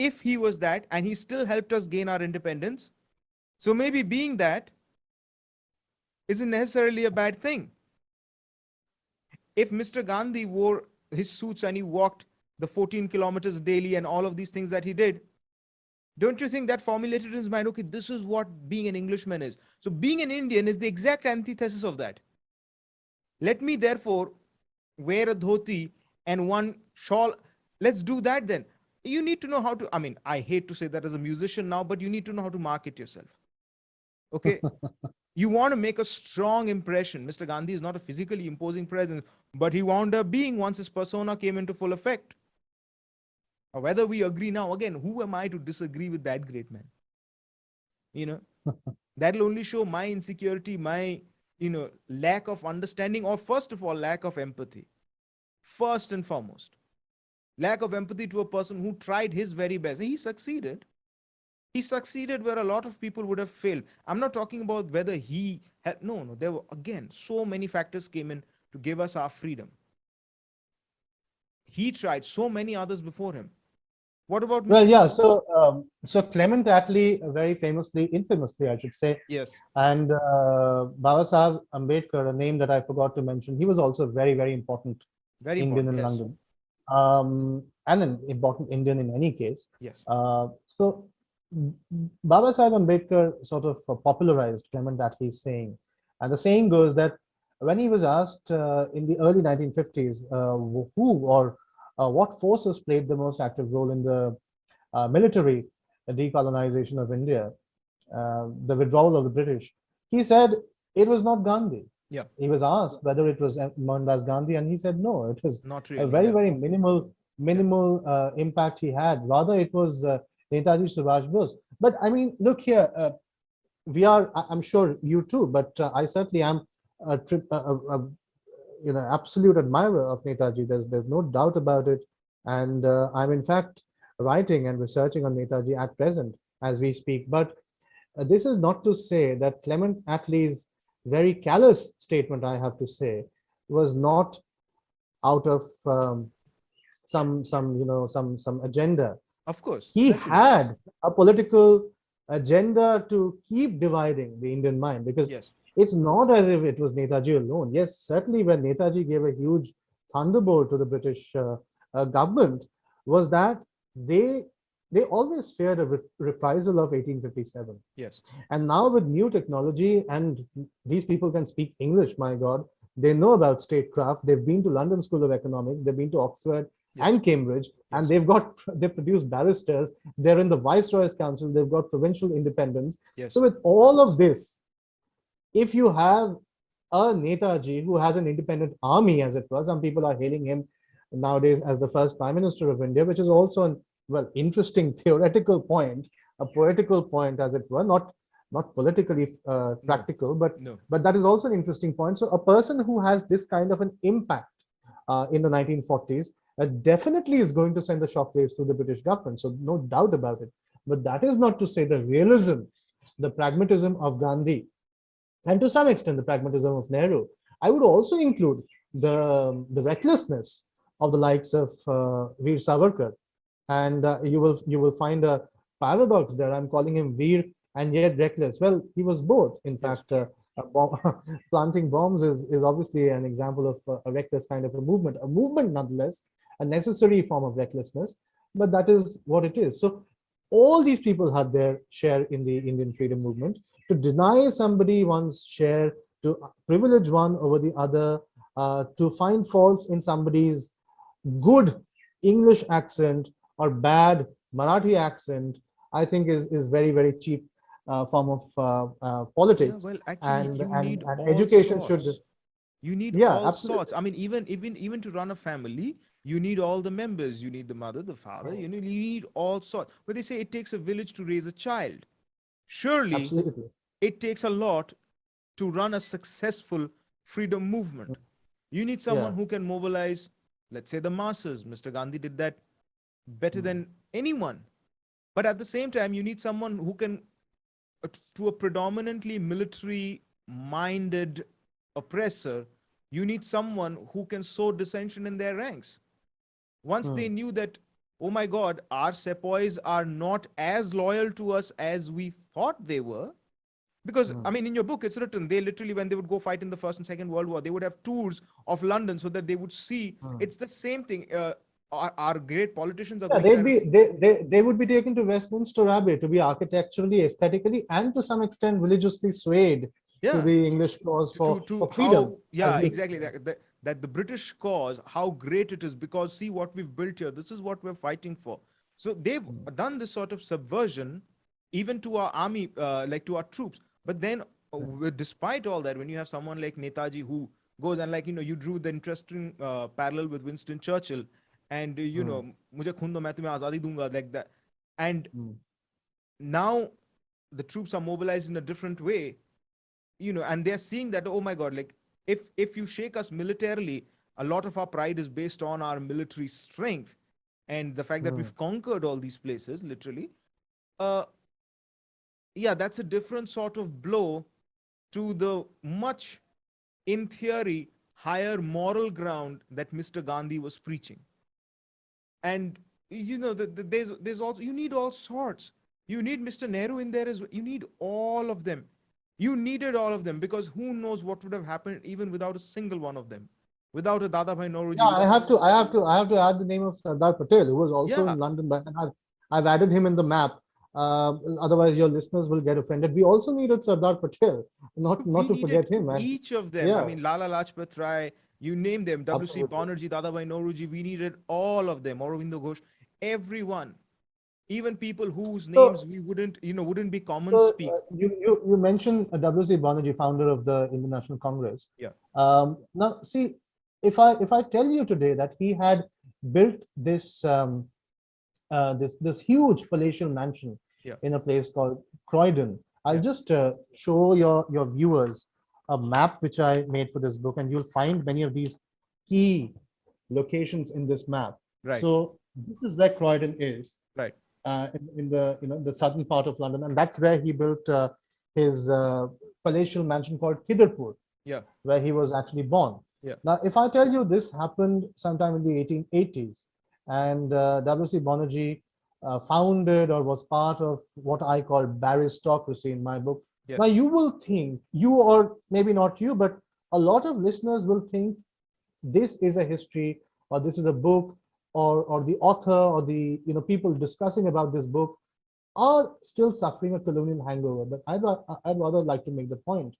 if he was that and he still helped us gain our independence, so maybe being that isn't necessarily a bad thing. If Mr. Gandhi wore his suits and he walked the 14 kilometers daily and all of these things that he did, don't you think that formulated in his mind, okay, this is what being an Englishman is? So being an Indian is the exact antithesis of that. Let me therefore wear a dhoti and one shawl. Let's do that then. You need to know how to, I mean, I hate to say that as a musician now, but you need to know how to market yourself. Okay. You want to make a strong impression. Mr. Gandhi is not a physically imposing presence, but he wound up being once his persona came into full effect. Or whether we agree now, again, who am I to disagree with that great man? You know, that'll only show my insecurity, my, lack of understanding, or first of all, lack of empathy. First and foremost, lack of empathy to a person who tried his very best. He succeeded. He succeeded where a lot of people would have failed. I'm not talking about whether he had, no, there were, again, so many factors came in to give us our freedom. He tried, so many others before him. What about Well, Mr. yeah. Gandhi? So Clement Attlee, very famously, infamously, I should say, Yes, and Baba Sahib Ambedkar, a name that I forgot to mention, he was also very, very important very Indian important. in Yes, London, and an important Indian in any case. yes, So Baba Sahib Ambedkar sort of popularized Clement Attlee's saying, and the saying goes that when he was asked in the early 1950s who or what forces played the most active role in the military decolonization of India, the withdrawal of the British, he said it was not Gandhi. yeah, He was asked whether it was Mohandas Gandhi, and he said no, it was not a really. very, Yeah, very yeah, minimal impact he had. Rather, it was Netaji Subhash Bose. But I mean, look here, we are. I'm sure you too, but I certainly am absolute admirer of Netaji. There's no doubt about it, and I'm in fact writing and researching on Netaji at present as we speak. But this is not to say that Clement Attlee's very callous statement, I have to say, was not out of some agenda. of course, He naturally. had a political agenda to keep dividing the Indian mind, because Yes, it's not as if it was Netaji alone. Yes, certainly when Netaji gave a huge thunderbolt to the British government, was that they they always feared a reprisal of 1857. yes, And now with new technology, and these people can speak English, my God, they know about statecraft. They've been to London School of Economics, they've been to Oxford yes, and Cambridge, and yes, they produce barristers. They're in the Viceroy's Council. They've got provincial independence. yes, So with all of this, if you have a Netaji who has an independent army, as it were, some people are hailing him nowadays as the first Prime Minister of India, which is also an interesting theoretical point, a poetical point, as it were, not politically no, practical, but no, that is also an interesting point. So a person who has this kind of an impact in the 1940s definitely is going to send the shockwaves through the British government. So no doubt about it. But that is not to say the realism, the pragmatism of Gandhi, and to some extent the pragmatism of Nehru. I would also include the recklessness of the likes of Veer Savarkar, and you will find a paradox there. I'm calling him Veer and yet reckless. Well, he was both. In yes, fact, planting bombs is obviously an example of a reckless kind of a movement nonetheless, a necessary form of recklessness, but that is what it is. So all these people had their share in the Indian freedom movement. To deny somebody one's share, to privilege one over the other, to find faults in somebody's good English accent or bad Marathi accent, I think is very, very cheap form of yeah. politics, Well, actually, and you and need and all education should. sorts. You need Yeah, all absolutely. sorts. I mean, even to run a family, you need all the members. You need the mother, the father. You need all sorts. But they say it takes a village to raise a child. Surely, Absolutely. it takes a lot to run a successful freedom movement. You need Yeah. someone who can mobilize, let's say, the masses. Mr. Gandhi did that better Mm. than anyone. But at the same time, you need someone who can, to a predominantly military minded oppressor, you need someone who can sow dissension in their ranks. Once they Mm. knew that oh my God, our sepoys are not as loyal to us as we thought they were. Because, I mm, mean, in your book, it's written, they literally, when they would go fight in the First and Second World War, they would have tours of London so that they would see. mm. It's the same thing. Our great politicians are Yeah, going there. they would be taken to Westminster Abbey to be architecturally, aesthetically, and to some extent religiously swayed to Yeah. the English cause To for freedom, how, yeah, as it's exactly, that the British cause, how great it is, because see what we've built here, this is what we're fighting for. So they've done this sort of subversion even to our army, like to our troops. But then despite all that, when you have someone like Netaji who goes and, like, you drew the interesting parallel with Winston Churchill, and mujhe khun do, main tumhe azadi dunga, like that. And now the troops are mobilized in a different way, and they're seeing that, oh my God, like, if you shake us militarily, a lot of our pride is based on our military strength and the fact that we've conquered all these places literally. uh yeah, that's a different sort of blow to the much, in theory, higher moral ground that Mr. Gandhi was preaching. And there's also, you need all sorts. You need Mr. Nehru in there as well. You need all of them. You needed all of them, because who knows what would have happened even without a single one of them, without a Dadabhai Yeah, Nauroji, without. I have to add the name of Sardar Patel, who was also Yeah, in London, and I've added him in the map. Otherwise, your listeners will get offended. We also needed Sardar Patel, not we to needed forget him. And each of them. I yeah, mean, Lala Lajpat Rai, you name them, W.C. absolutely. Banerjee, Dadabhai Nauroji, we needed all of them, Aurobindo Ghosh, everyone, even people whose names So, we wouldn't be common so speak. you mentioned W.C. Banerjee, founder of the Indian National Congress. Yeah, Now, see, if I tell you today that he had built this huge palatial mansion yeah, in a place called Croydon. I'll yeah, just show your viewers a map which I made for this book, and you'll find many of these key locations in this map. right, So this is where Croydon is, right, in the the southern part of London, and that's where he built his palatial mansion called Kidderpur, yeah, where he was actually born. yeah, Now, if I tell you this happened sometime in the 1880s, and W.C. Banerjee founded or was part of what I call baristocracy in my book, yeah, now you will think, you or maybe not you, but a lot of listeners will think this is a history, or this is a book, or the author, or the people discussing about this book are still suffering a colonial hangover. But I'd rather like to make the point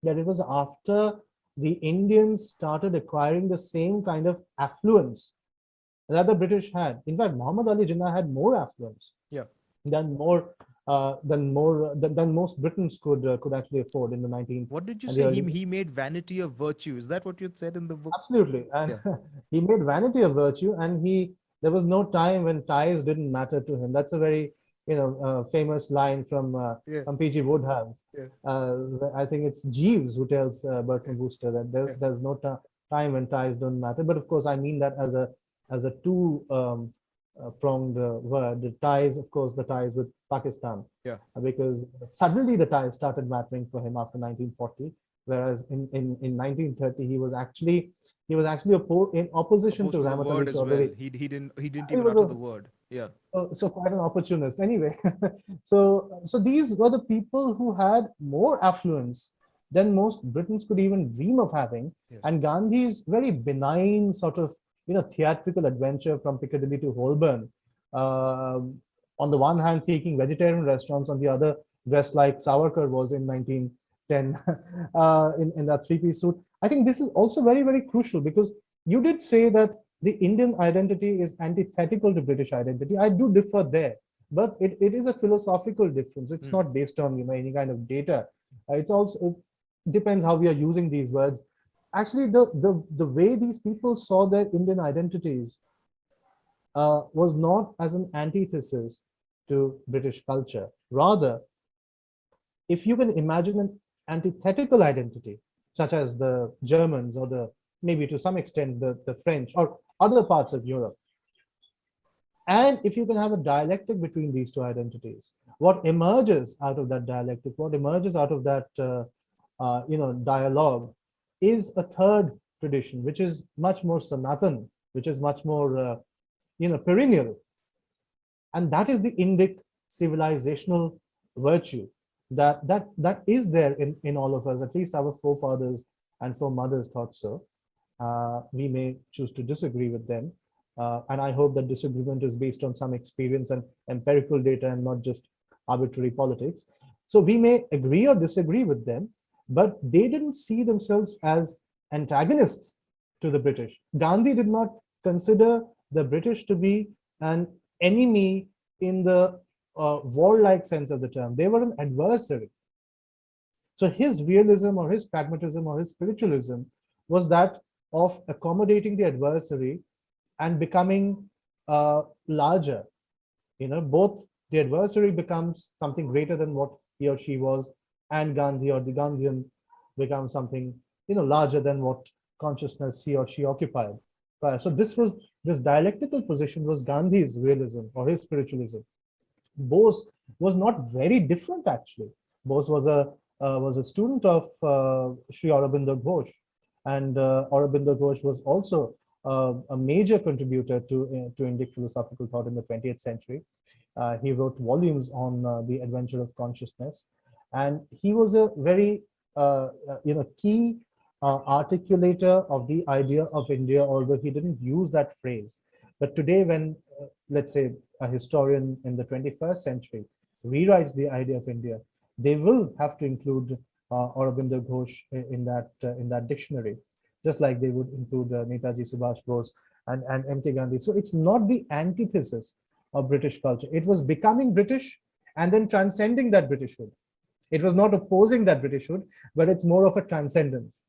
that it was after the Indians started acquiring the same kind of affluence that the British had. In fact, Muhammad Ali Jinnah had more affluence yeah. than than most Britons could actually afford in the 19 What did you and the say? He early. he made vanity a virtue. Is that what you said in the book? Absolutely, and Yeah. he made vanity a virtue, and there was no time when ties didn't matter to him. That's a very famous line Yeah. from P.G. Wodehouse. Yeah. I think it's Jeeves who tells Yeah. Bertrand Wooster that Yeah. there's no time when ties don't matter. But of course, I mean that as a two pronged word. The ties, of course, the ties with Pakistan, Yeah. because suddenly the ties started mattering for him after 1940, whereas in 1930 he was actually in opposition to Opposed to the Ramat Ali word as well. Chaudhary. He didn't He even was utter the word. Yeah. so quite an opportunist anyway. So these were the people who had more affluence than most Britons could even dream of having. Yes. And Gandhi's very benign sort of theatrical adventure from Piccadilly to Holborn, um, on the one hand seeking vegetarian restaurants, on the other dressed like Savarkar was in 1910, in that three-piece suit. I think this is also very, very crucial, because you did say that the Indian identity is antithetical to British identity. I do differ there, but it is a philosophical difference. It's Hmm. not based on any kind of data. It's also, it depends how we are using these words. Actually, the way these people saw their Indian identities was not as an antithesis to British culture. Rather, if you can imagine an antithetical identity, such as the Germans, or the maybe to some extent the French, or other parts of Europe, and if you can have a dialectic between these two identities, what emerges out of that dialectic, what emerges out of that dialogue, is a third tradition, which is much more Sanatan, which is much more perennial. And that is the Indic civilizational virtue that is there in all of us. At least our forefathers and foremothers thought so. We may choose to disagree with them. And I hope that disagreement is based on some experience and empirical data and not just arbitrary politics. So we may agree or disagree with them, but they didn't see themselves as antagonists to the British. Gandhi did not consider the British to be an enemy in the warlike sense of the term. They were an adversary. So his realism or his pragmatism or his spiritualism was that of accommodating the adversary and becoming larger. Both the adversary becomes something greater than what he or she was, and Gandhi or the Gandhian becomes something larger than what consciousness he or she occupied. So this dialectical position was Gandhi's realism or his spiritualism. Bose was not very different actually. Bose was a student of Sri Aurobindo Ghosh, and Aurobindo Ghosh was also a major contributor to Indic philosophical thought in the 20th century. He wrote volumes on the adventure of consciousness, and he was a very key articulator of the idea of India, although he didn't use that phrase. But today, when let's say a historian in the 21st century rewrites the idea of India, they will have to include Aurobindo Ghosh in that dictionary, just like they would include Netaji Subhash Bose and M.K. Gandhi. So it's not the antithesis of British culture. It was becoming British and then transcending that Britishhood. It was not opposing that Britishhood, but it's more of a transcendence.